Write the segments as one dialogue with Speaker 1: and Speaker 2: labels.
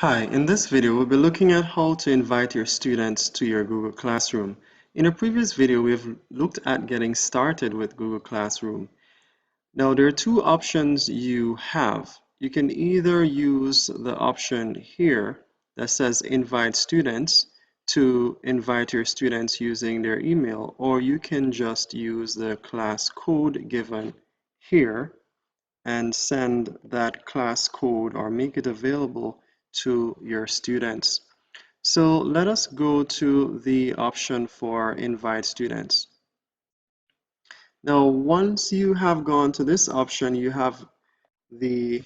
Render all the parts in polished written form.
Speaker 1: Hi, in this video we'll be looking at how to invite your students to your Google Classroom. In a previous video we've looked at getting started with Google Classroom. Now there are two options you have. You can either use the option here that says invite students to invite your students using their email, or you can just use the class code given here and send that class code or make it available to your students. So let us go to the option for invite students. Now, once you have gone to this option, you have the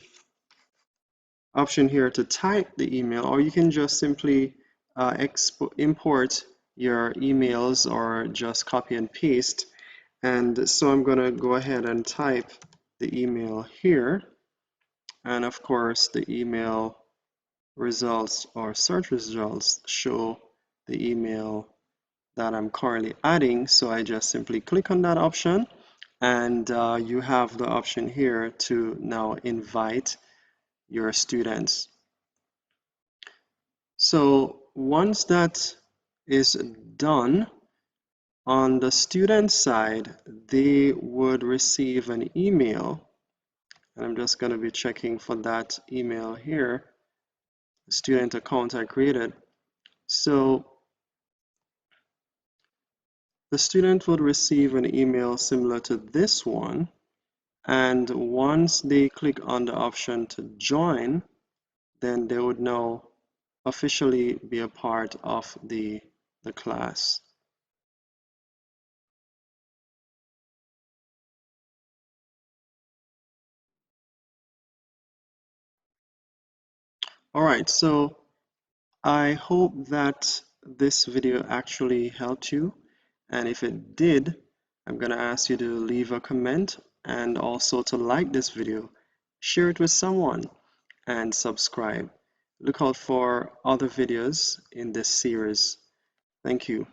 Speaker 1: option here to type the email, or you can just simply import your emails or just copy and paste. And so I'm going to go ahead and type the email here. And of course, the email results or search results show the email that I'm currently adding. So I just simply click on that option, and you have the option here to now invite your students. So once that is done, on the student side, they would receive an email, and I'm just going to be checking for that email here, the student account I created. So the student would receive an email similar to this one, and once they click on the option to join, then they would now officially be a part of the class. All right, so I hope that this video actually helped you, and if it did, I'm going to ask you to leave a comment and also to like this video, share it with someone, and subscribe. Look out for other videos in this series. Thank you.